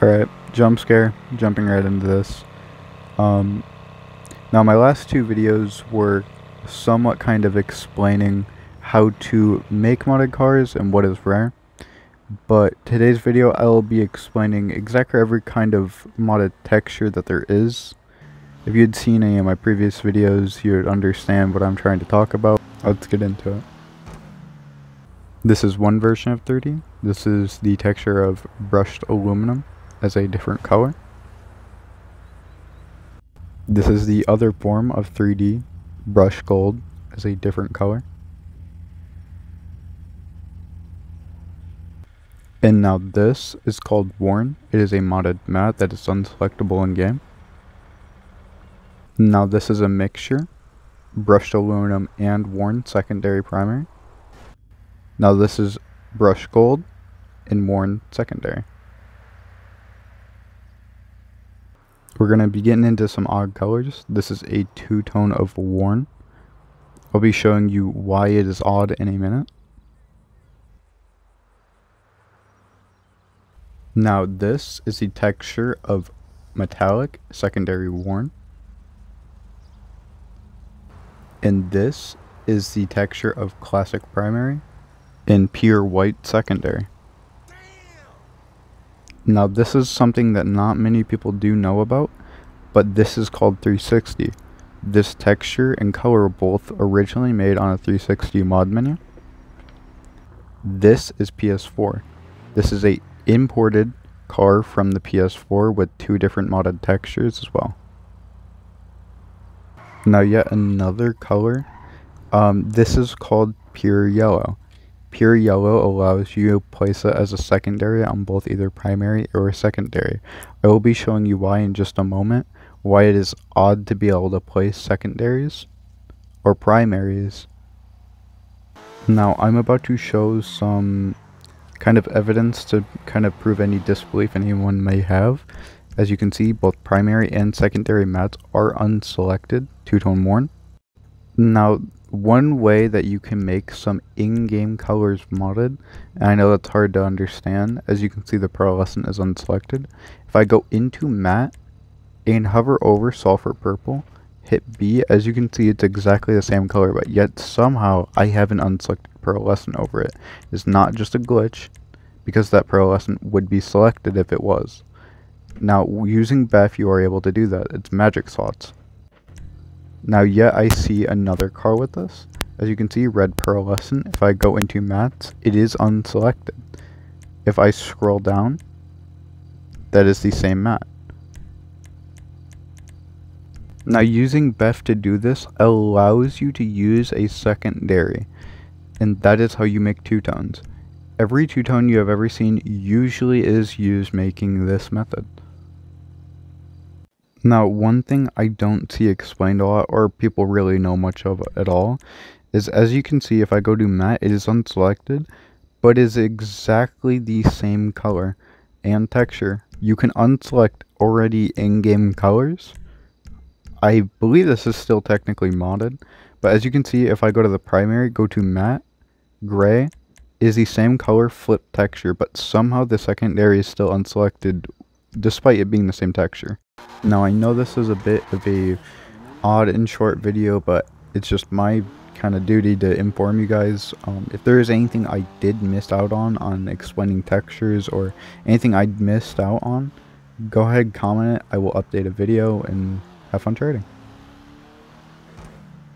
Alright, jump scare, jumping right into this. Um, Now my last two videos were somewhat kind of explaining how to make modded cars and what is rare. But today's video I will be explaining exactly every kind of modded texture that there is. If you'd seen any of my previous videos, you would understand what I'm trying to talk about. Let's get into it. This is one version of 3D. This is the texture of brushed aluminum as a different color. This is the other form of 3D, brushed gold as a different color. And now this is called worn. It is a modded matte that is unselectable in game. Now this is a mixture, brushed aluminum and worn secondary primary. Now this is brushed gold and worn secondary. We're going to be getting into some odd colors. This is a two-tone of worn. I'll be showing you why it is odd in a minute. Now this is the texture of metallic secondary worn. And this is the texture of classic primary and pure white secondary. Now this is something that not many people do know about, but this is called 360. This texture and color were both originally made on a 360 mod menu. This is PS4. This is a imported car from the PS4 with two different modded textures as well. Now yet another color. This is called pure yellow. Pure yellow allows you to place it as a secondary on both either primary or secondary. I will be showing you why in just a moment, why it is odd to be able to place secondaries or primaries. Now I'm about to show some kind of evidence to kind of prove any disbelief anyone may have. As you can see, both primary and secondary mattes are unselected, two-tone worn. Now, one way that you can make some in-game colors modded, and I know that's hard to understand, as you can see the pearlescent is unselected. If I go into matte and hover over sulfur purple, hit B, as you can see it's exactly the same color, but yet somehow I have an unselected pearlescent over it. It's not just a glitch, because that pearlescent would be selected if it was. Now, using BEF you are able to do that. It's magic slots. Now yet I see another car with this. As you can see, red pearlescent. If I go into mattes, it is unselected. If I scroll down, that is the same matte. Now using BEF to do this allows you to use a secondary, and that is how you make two-tones. Every two-tone you have ever seen usually is used making this method. Now, one thing I don't see explained a lot, or people really know much of at all, is as you can see, if I go to matte, it is unselected, but is exactly the same color and texture. You can unselect already in-game colors. I believe this is still technically modded, but as you can see, if I go to the primary, go to matte, gray, is the same color flip texture, but somehow the secondary is still unselected, despite it being the same texture. Now I know this is a bit of a odd and short video, but it's just my kind of duty to inform you guys. If there is anything I did miss out on explaining textures or anything I missed out on, go ahead, comment it. I will update a video and have fun trading.